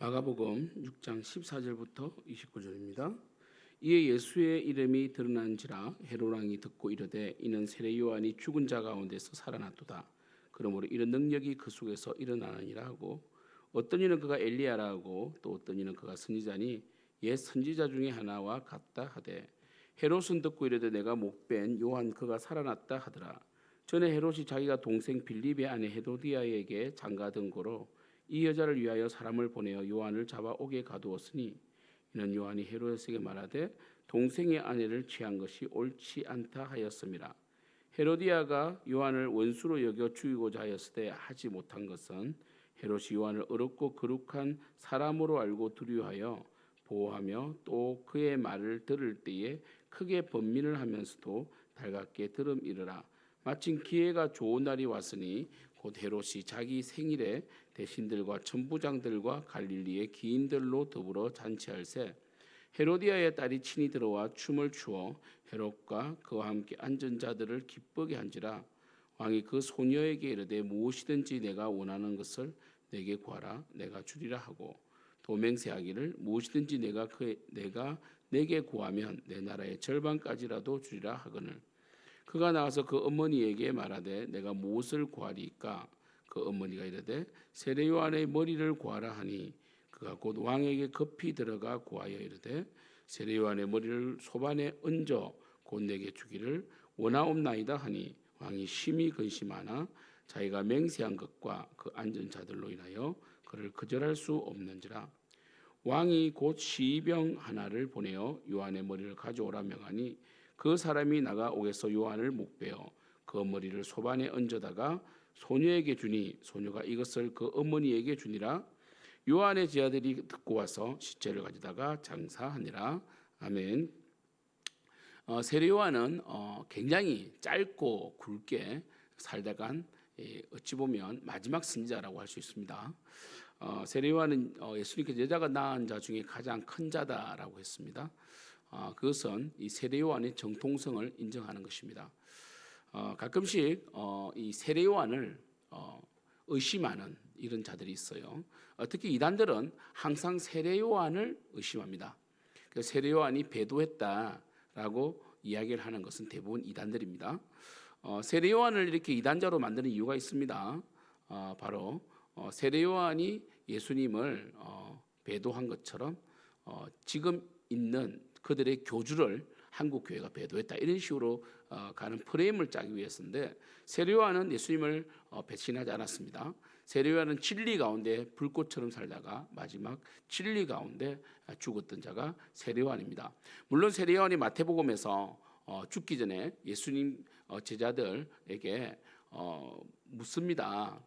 마가복음 6장 14절부터 29절입니다. 이에 예수의 이름이 드러난지라 헤롯 왕이 듣고 이르되 이는 세례 요한이 죽은 자 가운데서 살아났도다. 그러므로 이런 능력이 그 속에서 일어나느니라 하고, 어떤 이는 그가 엘리야라 하고 또 어떤 이는 그가 선지자니 옛 선지자 중에 하나와 같다 하되, 헤롯은 듣고 이르되 내가 목벤 요한 그가 살아났다 하더라. 전에 헤롯이 자기가 동생 빌립의 아내 헤로디아에게 장가든 고로 이 여자를 위하여 사람을 보내어 요한을 잡아 옥에 가두었으니, 이는 요한이 헤로데스에게 말하되 동생의 아내를 취한 것이 옳지 않다 하였음이라. 헤로디아가 요한을 원수로 여겨 죽이고자 하였으되 하지 못한 것은 헤롯이 요한을 어렵고 거룩한 사람으로 알고 두려워하여 보호하며 또 그의 말을 들을 때에 크게 번민을 하면서도 달갑게 들음이르라. 마침 기회가 좋은 날이 왔으니 곧 헤롯이 자기 생일에 대신들과 천부장들과 갈릴리의 기인들로 더불어 잔치할세, 헤로디아의 딸이 친히 들어와 춤을 추어 헤롯과 그와 함께 앉은 자들을 기쁘게 한지라. 왕이 그 소녀에게 이르되 무엇이든지 내가 원하는 것을 내게 구하라 내가 주리라 하고, 또 맹세하기를 무엇이든지 내가 내게 구하면 내 나라의 절반까지라도 주리라 하거늘. 그가 나가서 그 어머니에게 말하되 내가 무엇을 구하리까? 그 어머니가 이르되 세례 요한의 머리를 구하라 하니, 그가 곧 왕에게 급히 들어가 구하여 이르되 세례 요한의 머리를 소반에 얹어 곧 내게 주기를 원하옵나이다 하니, 왕이 심히 근심하나 자기가 맹세한 것과 그 앉은 자들로 인하여 그를 거절할 수 없는지라. 왕이 곧 시병 하나를 보내어 요한의 머리를 가져오라 명하니, 그 사람이 나가 옥에서 요한을 목베어 그 머리를 소반에 얹어다가 소녀에게 주니, 소녀가 이것을 그 어머니에게 주니라. 요한의 제자들이 듣고 와서 시체를 가져다가 장사하니라. 아멘. 세례 요한은 굉장히 짧고 굵게 살다간 어찌 보면 마지막 선지자라고 할 수 있습니다. 세례 요한은 예수님께서 여자가 낳은 자 중에 가장 큰 자다라고 했습니다. 그것은 이 세례 요한의 정통성을 인정하는 것입니다. 가끔씩 이 세례 요한을 의심하는 이런 자들이 있어요. 특히 이단들은 항상 세례 요한을 의심합니다. 세례 요한이 배도했다라고 이야기를 하는 것은 대부분 이단들입니다. 세례 요한을 이렇게 이단자로 만드는 이유가 있습니다. 바로 세례 요한이 예수님을 배도한 것처럼 지금 있는 그들의 교주를 한국 교회가 배도했다, 이런 식으로 가는 프레임을 짜기 위해서인데, 세례 요한은 예수님을 배신하지 않았습니다. 세례 요한은 진리 가운데 불꽃처럼 살다가 마지막 진리 가운데 죽었던 자가 세례 요한입니다. 물론 세례 요한이 마태복음에서 죽기 전에 예수님 제자들에게 묻습니다.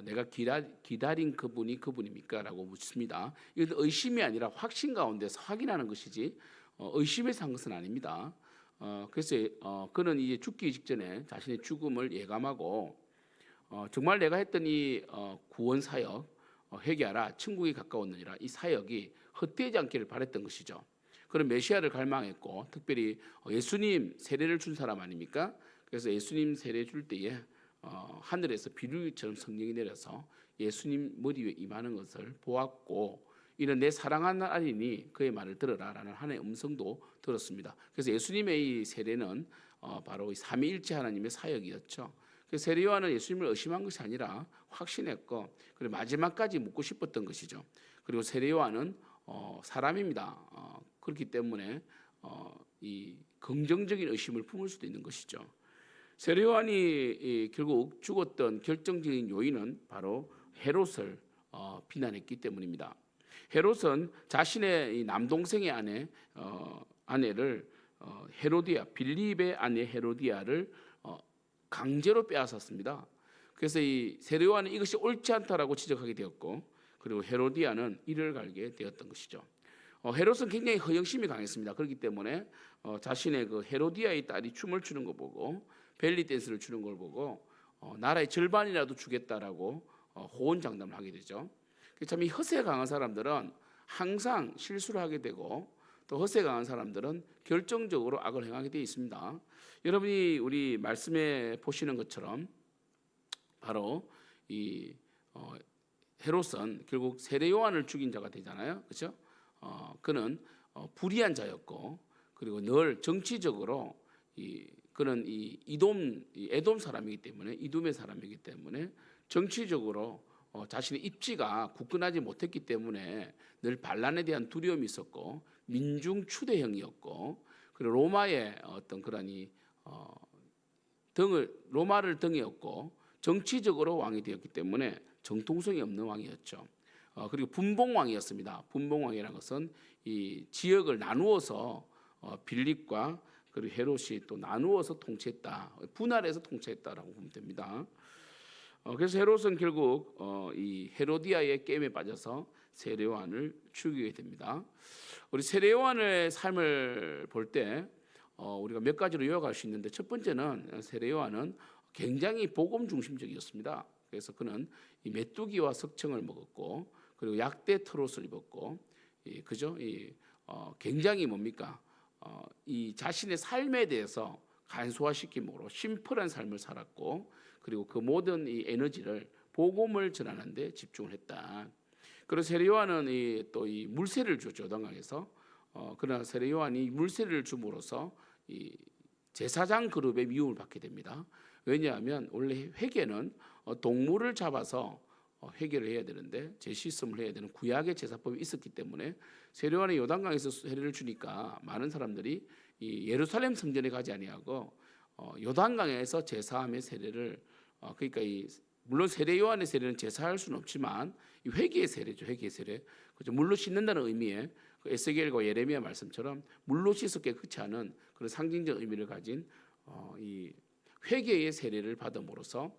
내가 기다린 그분이 그분입니까? 라고 묻습니다. 이건 의심이 아니라 확신 가운데서 확인하는 것이지 의심에서 한 것은 아닙니다. 그래서 그는 이제 죽기 직전에 자신의 죽음을 예감하고 정말 내가 했던 이 구원 사역, 회개하라 천국이 가까웠느니라, 이 사역이 헛되지 않기를 바랬던 것이죠. 그런 메시아를 갈망했고, 특별히 예수님 세례를 준 사람 아닙니까? 그래서 예수님 세례 줄 때에 하늘에서 비둘기처럼 성령이 내려서 예수님 머리 위에 임하는 것을 보았고, 이는 내 사랑하는 아들이니 그의 말을 들으라라는 하나님의 음성도 들었습니다. 그래서 예수님의 이 세례는 바로 이 삼위일체 하나님의 사역이었죠. 그래서 세례 요한은 예수님을 의심한 것이 아니라 확신했고, 그리고 마지막까지 묻고 싶었던 것이죠. 그리고 세례 요한은 사람입니다. 그렇기 때문에 이 긍정적인 의심을 품을 수도 있는 것이죠. 세례 요한이 결국 죽었던 결정적인 요인은 바로 헤롯을 비난했기 때문입니다. 헤롯은 자신의 남동생의 아내를 헤로디아, 빌립의 아내 헤로디아를 강제로 빼앗았습니다. 그래서 이 세례 요한은 이것이 옳지 않다라고 지적하게 되었고, 그리고 헤로디아는 이를 갈게 되었던 것이죠. 헤롯은 굉장히 허영심이 강했습니다. 그렇기 때문에 자신의 그 헤로디아의 딸이 춤을 추는 거 보고, 벨리 댄스를 추는 걸 보고 나라의 절반이라도 주겠다라고 호언장담을 하게 되죠. 참 이 허세 강한 사람들은 항상 실수를 하게 되고, 또 허세 강한 사람들은 결정적으로 악을 행하게 되어 있습니다. 여러분이 우리 말씀에 보시는 것처럼 바로 이 헤롯은 결국 세례 요한을 죽인 자가 되잖아요, 그렇죠? 그는 불의한 자였고, 그리고 늘 정치적으로 그는 에돔 사람이기 때문에, 이돔의 사람이기 때문에 정치적으로 자신의 입지가 굳건하지 못했기 때문에 늘 반란에 대한 두려움이 있었고, 민중 추대형이었고, 그리고 로마의 어떤 그러니 로마를 등에 업고 정치적으로 왕이 되었기 때문에 정통성이 없는 왕이었죠. 그리고 분봉왕이었습니다. 분봉왕이라는 것은 이 지역을 나누어서 빌립과 그리고 헤롯이 또 나누어서 통치했다, 분할해서 통치했다라고 보면 됩니다. 그래서 헤롯은 결국 이 헤로디아의 게임에 빠져서 세례 요한을 죽이게 됩니다. 우리 세례 요한의 삶을 볼 때 우리가 몇 가지로 요약할 수 있는데, 첫 번째는 세례 요한은 굉장히 복음 중심적이었습니다. 그래서 그는 이 메뚜기와 석청을 먹었고, 그리고 약대 트롯을 입었고, 그죠? 굉장히 뭡니까? 이 자신의 삶에 대해서 간소화시킴으로 심플한 삶을 살았고, 그리고 그 모든 이 에너지를 복음을 전하는 데 집중을 했다. 그리고 세례 요한은 또 이 물세를 줬죠, 요단강에서. 그러나 세례 요한이 물세를 줌으로써 이 제사장 그룹의 미움을 받게 됩니다. 왜냐하면 원래 회개는 동물을 잡아서 회개를 해야 되는데, 제시씀을 해야 되는 구약의 제사법이 있었기 때문에 세례 요한이 요단강에서 세례를 주니까 많은 사람들이 이 예루살렘 성전에 가지 아니하고 요단강에서 제사함의 세례를, 그러니까 물론 세례 요한의 세례는 제사할 수는 없지만 이 회개의 세례죠, 회개의 세례. 그죠? 물로 씻는다는 의미의 그 에스겔과 예레미야 말씀처럼 물로 씻어 깨끗이 하는 그런 상징적 의미를 가진 이 회개의 세례를 받음으로써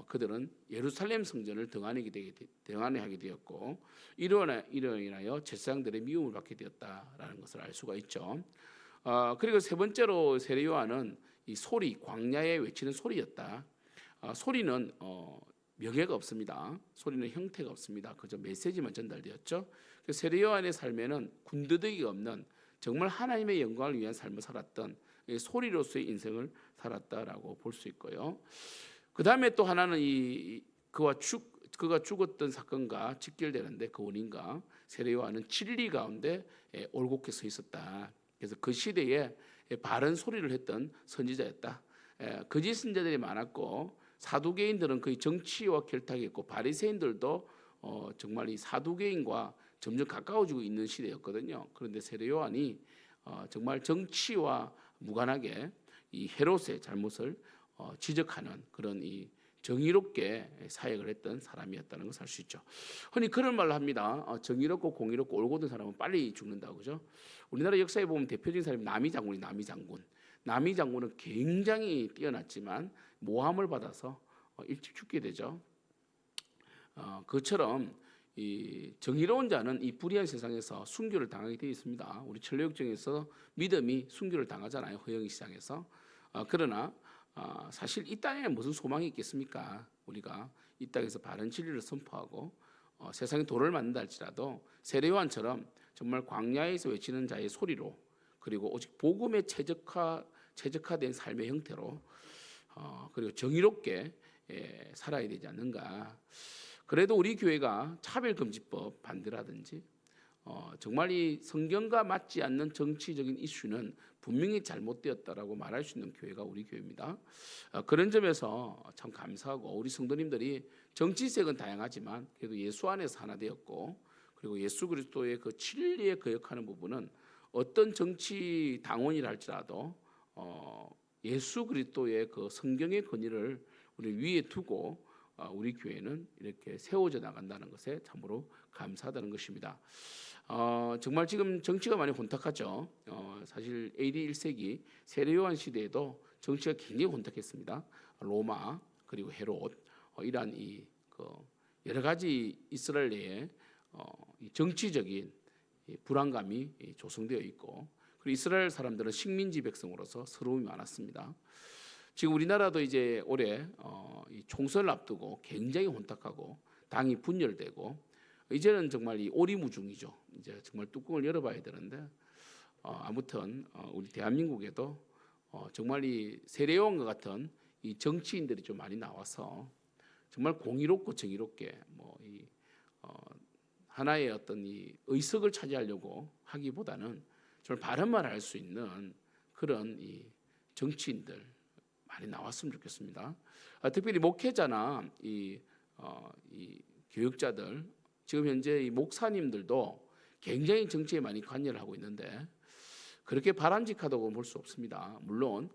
그들은 예루살렘 성전을 등한하게 되었고, 이로 인하여 제사장들의 미움을 받게 되었다라는 것을 알 수가 있죠. 그리고 세 번째로 세례 요한은 이 소리, 광야에 외치는 소리였다. 소리는 명예가 없습니다. 소리는 형태가 없습니다. 그저 메시지만 전달되었죠. 세례 요한의 삶에는 군더더기가 없는 정말 하나님의 영광을 위한 삶을 살았던 소리로서의 인생을 살았다라고 볼 수 있고요. 그 다음에 또 하나는 그가 죽었던 사건과 직결되는데, 그 원인과 세례 요한은 진리 가운데 올곧게 서 있었다. 그래서 그 시대에 바른 소리를 했던 선지자였다. 거짓 선지자들이 많았고, 사두개인들은 거의 정치와 결탁했고, 바리새인들도 정말 이 사두개인과 점점 가까워지고 있는 시대였거든요. 그런데 세례 요한이 정말 정치와 무관하게 이 헤롯의 잘못을 지적하는 그런 이 정의롭게 사역을 했던 사람이었다는 것을 알 수 있죠. 흔히 그런 말을 합니다. 정의롭고 공의롭고 올곧은 사람은 빨리 죽는다고, 그죠? 우리나라 역사에 보면 대표적인 사람이 남이 장군. 남이 장군은 굉장히 뛰어났지만 모함을 받아서 일찍 죽게 되죠. 그처럼 이 정의로운 자는 이 불의한 세상에서 순교를 당하게 되어 있습니다. 우리 천로역정에서 믿음이 순교를 당하잖아요, 허영이 시장에서. 그러나 사실 이 땅에 무슨 소망이 있겠습니까? 우리가 이 땅에서 바른 진리를 선포하고 세상에 도를 만든다 할지라도 세례 요한처럼 정말 광야에서 외치는 자의 소리로, 그리고 오직 복음에 최적화된 삶의 형태로, 그리고 정의롭게 살아야 되지 않는가. 그래도 우리 교회가 차별금지법 반대라든지 정말 이 성경과 맞지 않는 정치적인 이슈는 분명히 잘못되었다라고 말할 수 있는 교회가 우리 교회입니다. 그런 점에서 참 감사하고, 우리 성도님들이 정치색은 다양하지만 그래도 예수 안에서 하나 되었고, 그리고 예수 그리스도의 그 진리에 거역하는 부분은 어떤 정치 당원이라 할지라도 예수 그리스도의 그 성경의 권위를 우리 위에 두고 우리 교회는 이렇게 세워져 나간다는 것에 참으로 감사하다는 것입니다. 정말 지금 정치가 많이 혼탁하죠. 사실 AD 1세기 세례 요한 시대에도 정치가 굉장히 혼탁했습니다. 로마 그리고 헤롯, 이러한 여러 가지 이스라엘 내에 정치적인 불안감이 조성되어 있고, 그리고 이스라엘 사람들은 식민지 백성으로서 서러움이 많았습니다. 지금 우리나라도 이제 올해 총선을 앞두고 굉장히 혼탁하고 당이 분열되고, 이제는 정말 이 오리무중이죠. 이제 정말 뚜껑을 열어봐야 되는데, 아무튼 우리 대한민국에도 정말 이 세례요한과 같은 이 정치인들이 좀 많이 나와서 정말 공의롭고 정의롭게 하나의 어떤 이 의석을 차지하려고 하기보다는 좀 바른 말을 할 수 있는 그런 이 정치인들 많이 나왔으면 좋겠습니다. 특별히 목회자나 이 교육자들, 지금 현재 이 목사님들도 굉장히 정치에 많이 관여를 하고 있는데 그렇게 바람직하다고 볼 수 없습니다. 물론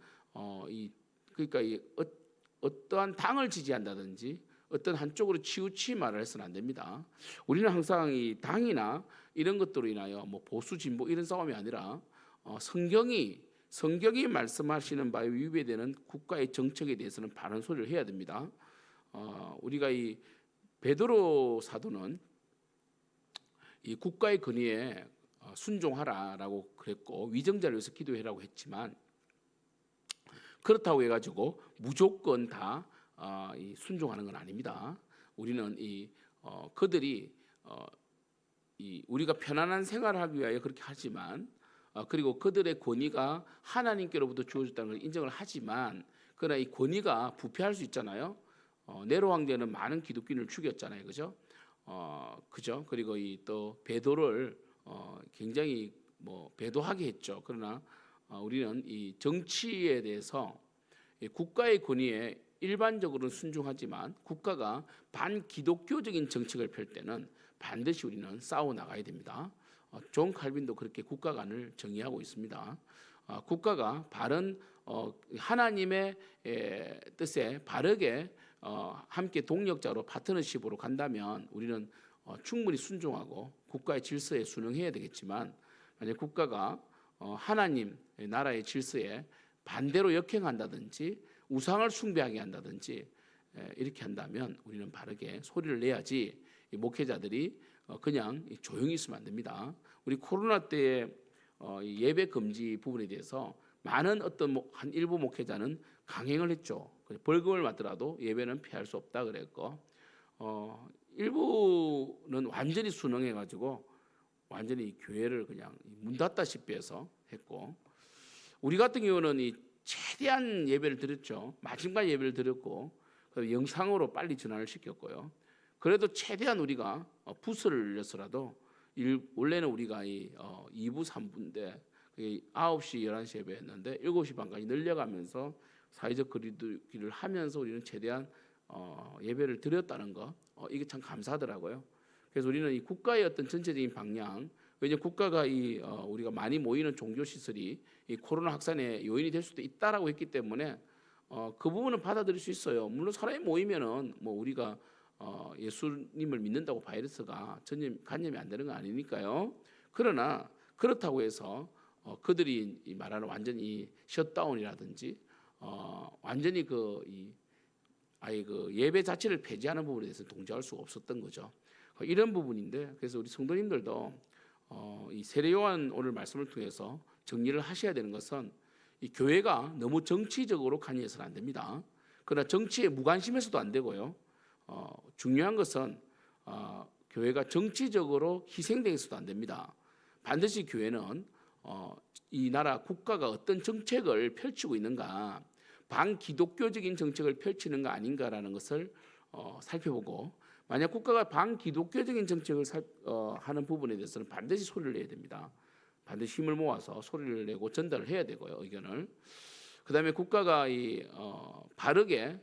그러니까 어떠한 당을 지지한다든지 어떤 한쪽으로 치우치 말을 해서는 안 됩니다. 우리는 항상 이 당이나 이런 것들로 인하여 뭐 보수 진보 이런 싸움이 아니라 성경이 말씀하시는 바에 위배되는 국가의 정책에 대해서는 바른 소리를 해야 됩니다. 우리가 이 베드로 사도는 이 국가의 권위에 순종하라라고 그랬고 위정자를 위해서 기도해라고 했지만 그렇다고 해가지고 무조건 다 순종하는 건 아닙니다. 우리는 그들이 우리가 편안한 생활을 하기 위하여 그렇게 하지만 그리고 그들의 권위가 하나님께로부터 주어졌다는 걸 인정을 하지만 그러나 이 권위가 부패할 수 있잖아요. 네로 황제는 많은 기독교인을 죽였잖아요, 그죠? 그죠? 그리고 또 베드로를 굉장히 배도하게 했죠. 그러나 우리는 이 정치에 대해서 국가의 권위에 일반적으로는 순종하지만 국가가 반기독교적인 정책을 펼 때는 반드시 우리는 싸워 나가야 됩니다. 존 칼빈도 그렇게 국가관을 정의하고 있습니다. 국가가 바른 하나님의 뜻에 바르게 함께 동력자로 파트너십으로 간다면 우리는 충분히 순종하고 국가의 질서에 순응해야 되겠지만 만약 국가가 하나님 나라의 질서에 반대로 역행한다든지 우상을 숭배하게 한다든지 이렇게 한다면 우리는 바르게 소리를 내야지 목회자들이 그냥 조용히 있으면 안 됩니다. 우리 코로나 때에 예배 금지 부분에 대해서 많은 한 일부 목회자는 강행을 했죠. 벌금을 맞더라도 예배는 피할 수 없다 그랬고 일부는 완전히 순응해가지고 완전히 교회를 그냥 문 닫다시피 해서 했고 우리 같은 경우는 최대한 예배를 드렸죠. 마지막 예배를 드렸고 영상으로 빨리 전환을 시켰고요. 그래도 최대한 우리가 부스를 늘려서라도 원래는 우리가 2부 3부인데 9시 11시 예배였는데 7시 반까지 늘려가면서 사회적 거리두기를 하면서 우리는 최대한 예배를 드렸다는 거 이게 참 감사하더라고요. 그래서 우리는 이 국가의 어떤 전체적인 방향 왜냐하면 국가가 우리가 많이 모이는 종교 시설이 이 코로나 확산의 요인이 될 수도 있다라고 했기 때문에 그 부분은 받아들일 수 있어요. 물론 사람이 모이면은 우리가 예수님을 믿는다고 바이러스가 감염이 안 되는 건 아니니까요. 그러나 그렇다고 해서 그들이 말하는 완전히 셧다운이라든지 완전히 아예 예배 자체를 폐지하는 부분에 대해서 동조할 수가 없었던 거죠. 이런 부분인데 그래서 우리 성도님들도 이 세례 요한 오늘 말씀을 통해서 정리를 하셔야 되는 것은 이 교회가 너무 정치적으로 관여해서는 안 됩니다. 그러나 정치에 무관심해서도 안 되고요. 중요한 것은 교회가 정치적으로 희생되어서도 안 됩니다. 반드시 교회는 이 나라 국가가 어떤 정책을 펼치고 있는가, 반기독교적인 정책을 펼치는가 아닌가라는 것을 살펴보고 만약 국가가 반기독교적인 정책을 하는 부분에 대해서는 반드시 소리를 내야 됩니다. 반드시 힘을 모아서 소리를 내고 전달을 해야 되고요. 의견을. 그다음에 국가가 바르게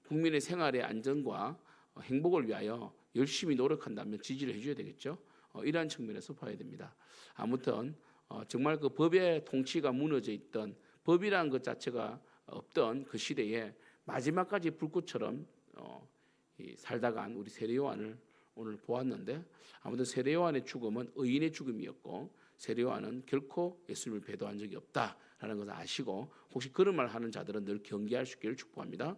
국민의 생활의 안전과 행복을 위하여 열심히 노력한다면 지지를 해줘야 되겠죠. 이러한 측면에서 봐야 됩니다. 아무튼 정말 그 법의 통치가 무너져 있던 법이라는 것 자체가 없던 그 시대에 마지막까지 불꽃처럼 살다 간 우리 세례 요한을 오늘 보았는데 아무튼 세례 요한의 죽음은 의인의 죽음이었고 세례 요한은 결코 예수님을 배도한 적이 없다라는 것을 아시고 혹시 그런 말 하는 자들은 늘 경계할 수 있기를 축복합니다.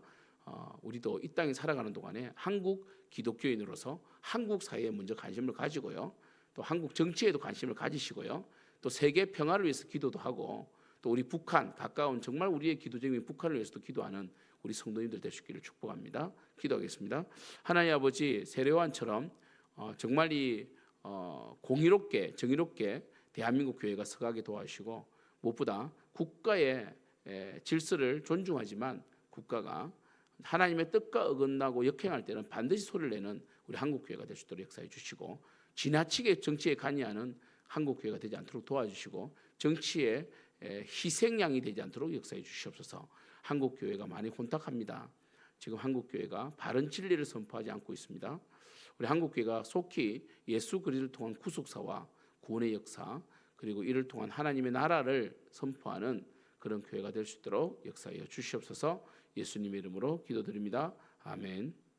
우리도 이 땅에 살아가는 동안에 한국 기독교인으로서 한국 사회에 먼저 관심을 가지고요. 또 한국 정치에도 관심을 가지시고요. 또 세계 평화를 위해서 기도도 하고 또 우리 북한 가까운 정말 우리의 기도적인 북한을 위해서도 기도하는 우리 성도님들 되시기를 축복합니다. 기도하겠습니다. 하나님 아버지 세례 요한처럼 정말 공의롭게 정의롭게 대한민국 교회가 서가게 도와주시고 무엇보다 국가의 질서를 존중하지만 국가가 하나님의 뜻과 어긋나고 역행할 때는 반드시 소리를 내는 우리 한국교회가 될 수 있도록 역사해 주시고, 지나치게 정치에 관여하는 한국교회가 되지 않도록 도와주시고, 정치에 희생양이 되지 않도록 역사해 주시옵소서. 한국교회가 많이 혼탁합니다. 지금 한국교회가 바른 진리를 선포하지 않고 있습니다. 우리 한국교회가 속히 예수 그리스도를 통한 구속사와 구원의 역사, 그리고 이를 통한 하나님의 나라를 선포하는 그런 교회가 될 수 있도록 역사하여 주시옵소서. 예수님의 이름으로 기도드립니다. 아멘.